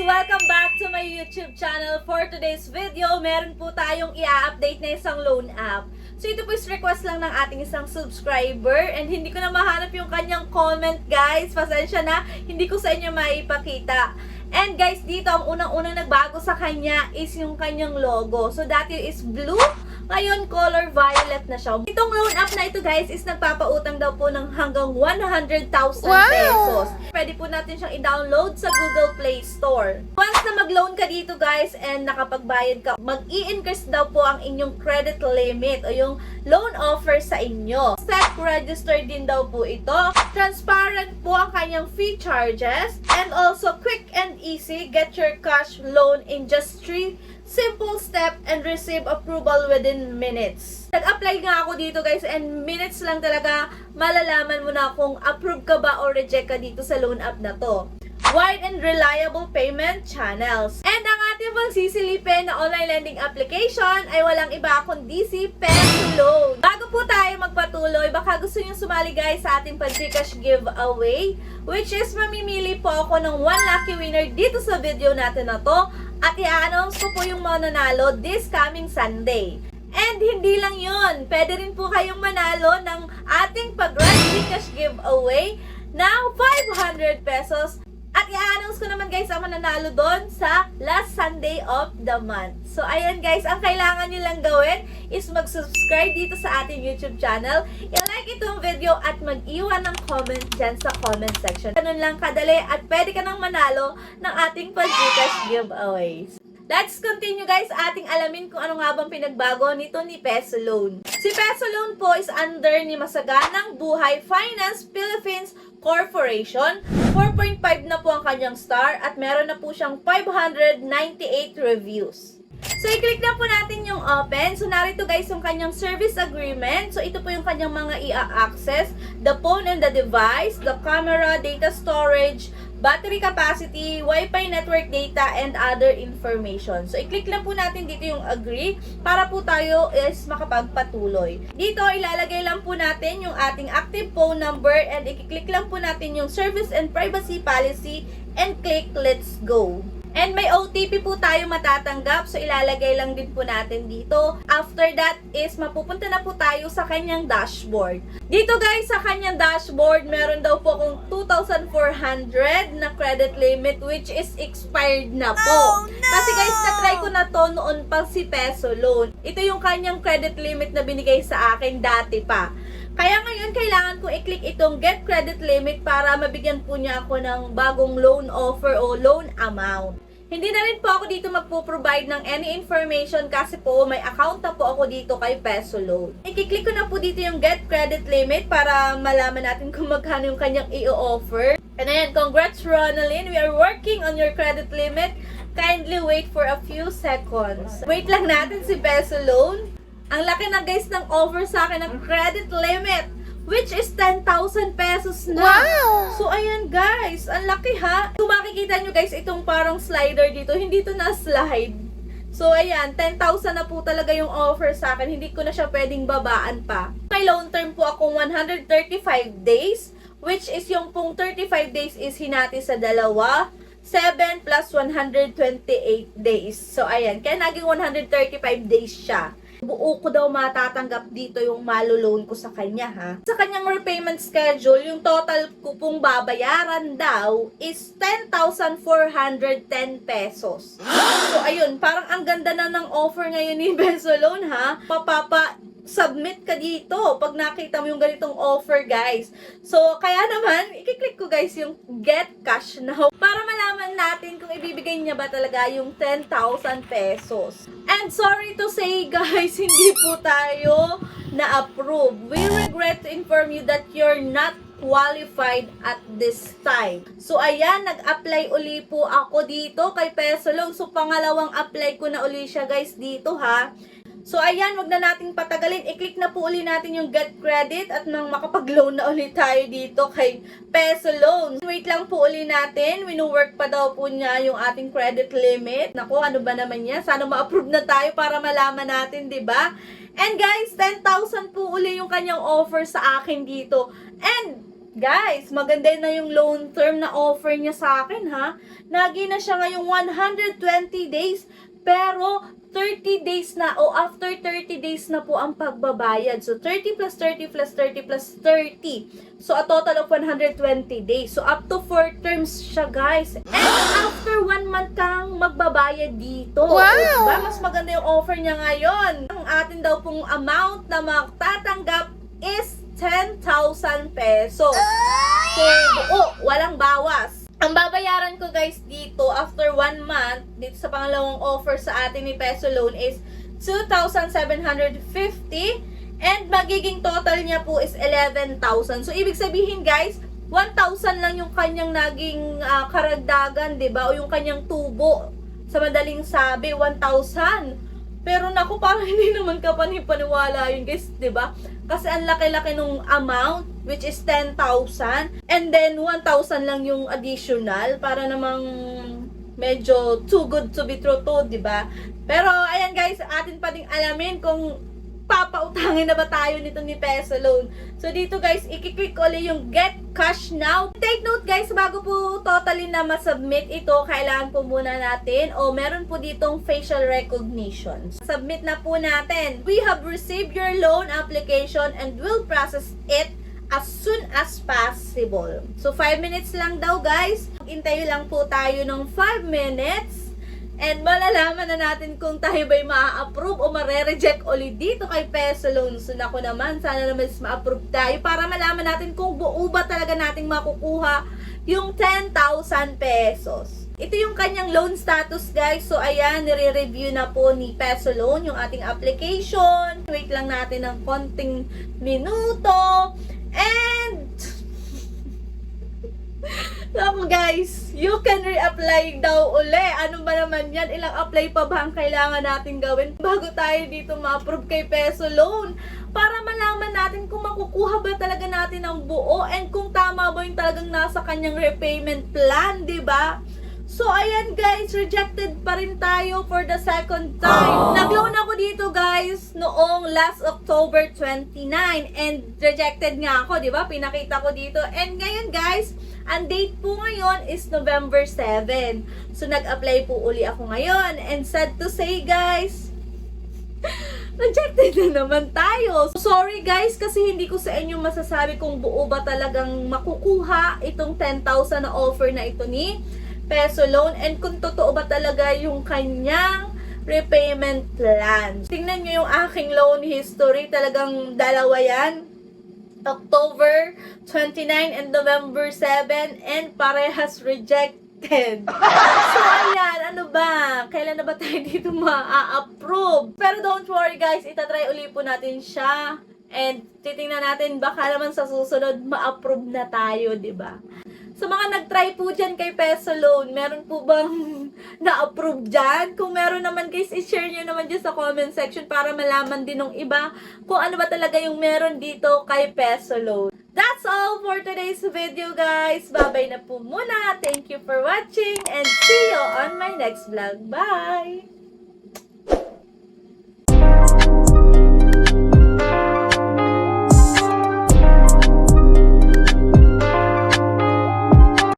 Welcome back to my YouTube channel. For today's video, meron po tayong i-update na isang loan app. So ito po is request lang ng ating isang subscriber and hindi ko na mahanap yung kanyang comment, guys. Pasensya na, hindi ko sa inyo maipakita. And guys, dito ang unang-unang nagbago sa kanya is yung kanyang logo. So dati is blue, ngayon color violet na siya. Itong loan app na ito, guys, is nagpapautang daw po ng hanggang 100,000 pesos. Pwede po natin siyang i-download sa Google Play Store. Once na mag-loan ka dito, guys, and nakapagbayad ka, mag-i-increase daw po ang inyong credit limit o yung loan offer sa inyo. Self-register din daw po ito. Transparent po ang kanyang fee charges. And also, quick and easy, get your cash loan in just 3 simple step and receive approval within minutes. Nag-apply nga ako dito, guys, and minutes lang talaga malalaman mo na kung approve ka ba o reject ka dito sa loan app na to. Wide and reliable payment channels. And ang ating pang sisilipin na online lending application ay walang iba kundi si Peso Loan. Bago po tayo magpatuloy, baka gusto nyo sumali, guys, sa ating pag-Gcash giveaway, which is mamimili po ako ng 1 lucky winner dito sa video natin na to. At i-announce ko po yung mananalo this coming Sunday. And hindi lang yun, pwede rin po kayong manalo ng ating pag-Gcash giveaway ng 500 pesos. At i-announce ko naman, guys, ang mananalo doon sa last Sunday of the month. So, ayan, guys, ang kailangan nyo lang gawin is mag-subscribe dito sa ating YouTube channel, i-like itong video at mag-iwan ng comment dyan sa comment section. Ganun lang kadali at pwede ka nang manalo ng ating pag-Gcash giveaways. Let's continue, guys, ating alamin kung ano nga bang pinagbago nito ni Peso Loan. Si Peso Loan po is under ni Masaganang Buhay Finance Philippines Corporation. 4.5 na po ang kanyang star at meron na po siyang 598 reviews. So, i-click na po natin yung open. So, narito, guys, yung kanyang service agreement. So, ito po yung kanyang mga i-access. The phone and the device, the camera, data storage, battery capacity, Wi-Fi network data, and other information. So, i-click lang po natin dito yung agree para po tayo is makapagpatuloy. Dito, ilalagay lang po natin yung ating active phone number and i-click lang po natin yung service and privacy policy and click let's go. And may OTP po tayo matatanggap, so ilalagay lang din po natin dito. After that is mapupunta na po tayo sa kanyang dashboard. Dito, guys, sa kanyang dashboard, meron daw po akong 2,400 na credit limit which is expired na po. Oh, no! Kasi, guys, na-try ko na to noon pa si Peso Loan. Ito yung kanyang credit limit na binigay sa akin dati pa. Kaya ngayon, kailangan ko i-click itong get credit limit para mabigyan po niya ako ng bagong loan offer o loan amount. Hindi na rin po ako dito magpo-provide ng any information kasi po may account na po ako dito kay Peso Loan. I-click ko na po dito yung get credit limit para malaman natin kung magkano yung kanyang i-offer. And ayan, congrats Ronaldin, we are working on your credit limit. Kindly wait for a few seconds. Wait lang natin si Peso Loan. Ang laki na, guys, ng offer sa akin ng credit limit, which is 10,000 pesos na. Wow! So, ayan, guys, ang laki, ha? Kung makikita nyo, guys, itong parang slider dito, hindi to na-slide. So, ayan, 10,000 na po talaga yung offer sa akin. Hindi ko na siya pwedeng babaan pa. May loan term po akong 135 days, which is yung pong 35 days is hinati sa dalawa. 7 plus 128 days. So, ayan, kaya naging 135 days siya. Buo ko daw matatanggap dito yung maloloan ko sa kanya, ha. Sa kanyang repayment schedule, yung total ko pong babayaran daw is 10,410 pesos. So, ayun, parang ang ganda na ng offer ngayon ni Peso Loan, ha. Submit ka dito pag nakita mo yung ganitong offer, guys. So, kaya naman, i-click ko, guys, yung get cash now para malaman natin kung ibibigay niya ba talaga yung 10,000 pesos. And sorry to say, guys, hindi po tayo na-approve. We regret to inform you that you're not qualified at this time. So, ayan, nag-apply uli po ako dito kay Peso Loan. So, pangalawang apply ko na uli siya, guys, dito, ha. So, ayan, wag na nating patagalin. I-click na po uli natin yung get credit at nang makapag-loan na ulit tayo dito kay Peso Loan. Wait lang po uli natin. Wino-work pa daw po niya yung ating credit limit. Naku, ano ba naman yan? Sana ma-approve na tayo para malaman natin, di ba? And guys, 10,000 po uli yung kanyang offer sa akin dito. And Guys, maganda na yung loan term na offer niya sa akin, ha? Nagi na siya ngayong 120 days, pero 30 days na o after 30 days na po ang pagbabayad. So, 30 plus 30 plus 30 plus 30. So, a total of 120 days. So, up to 4 terms siya, guys. And after 1 month kang magbabayad dito. Wow! O, diba? Mas maganda yung offer niya ngayon. Ang atin daw pong amount na matatanggap is 10,000 pesos. So, walang bawas. Ang babayaran ko guys dito after 1 month, dito sa pangalawang offer sa atin ni Peso Loan is 2,750 and magiging total niya po is 11,000. So, ibig sabihin guys, 1,000 lang yung kanyang naging karagdagan, 'di ba? O yung kanyang tubo. Sa madaling sabi, 1,000. Pero naku, parang hindi naman kapanipaniwala yun guys, 'di ba? Kasi ang laki-laki nung amount, which is 10,000. And then, 1,000 lang yung additional para namang medyo too good to be true to, di ba? Pero, ayan guys, atin pa ding alamin kung papautangin na ba tayo nito ni Peso Loan. So, dito guys, i-click ulit yung Get Cash Now. Take note guys, bago po totally na masubmit ito, kailangan po muna natin o meron po ditong facial recognition. Submit na po natin. We have received your loan application and will process it as soon as possible. So, 5 minutes lang daw guys. Hintay lang po tayo ng 5 minutes. And malalaman na natin kung tayo ba'y ma-approve o ma-reject ulit dito kay Peso Loan. So, naku naman, sana naman ma-approve tayo para malaman natin kung buo ba talaga nating makukuha yung 10,000 pesos. Ito yung kanyang loan status guys. So, ayan, nire-review na po ni Peso Loan yung ating application. Wait lang natin ng konting minuto. And naku guys, you can re-apply daw uli. Ano ba naman yan? Ilang apply pa ba ang kailangan natin gawin bago tayo dito ma-approve kay Peso Loan? Para malaman natin kung makukuha ba talaga natin ang buo and kung tama ba yung talagang nasa kanyang repayment plan, di ba? So, ayan guys, rejected pa rin tayo for the second time. Nag-loan ako dito guys noong last October 29 and rejected nga ako, di ba? Pinakita ko dito. And ngayon guys, ang date po ngayon is November 7. So, nag-apply po uli ako ngayon. And sad to say guys, rejected na naman tayo. Sorry guys, kasi hindi ko sa inyo masasabi kung buo ba talagang makukuha itong 10,000 na offer na ito ni Peso Loan and kung totoo ba talaga yung kanyang repayment plan. Tingnan nyo yung aking loan history. Talagang dalawa yan. October 29 and November 7 and parehas rejected. So, ayan, ano ba? Kailan na ba tayo dito ma-approve? Pero don't worry guys, itatry uli po natin siya. And titingnan natin, baka naman sa susunod ma-approve na tayo, di ba? Sa mga nag-try po dyan kay Peso Loan, meron po bang na-approve dyan? Kung meron naman guys, i-share nyo naman dyan sa comment section para malaman din ng iba kung ano ba talaga yung meron dito kay Peso Loan. That's all for today's video guys. Bye-bye na po muna. Thank you for watching and see you on my next vlog. Bye!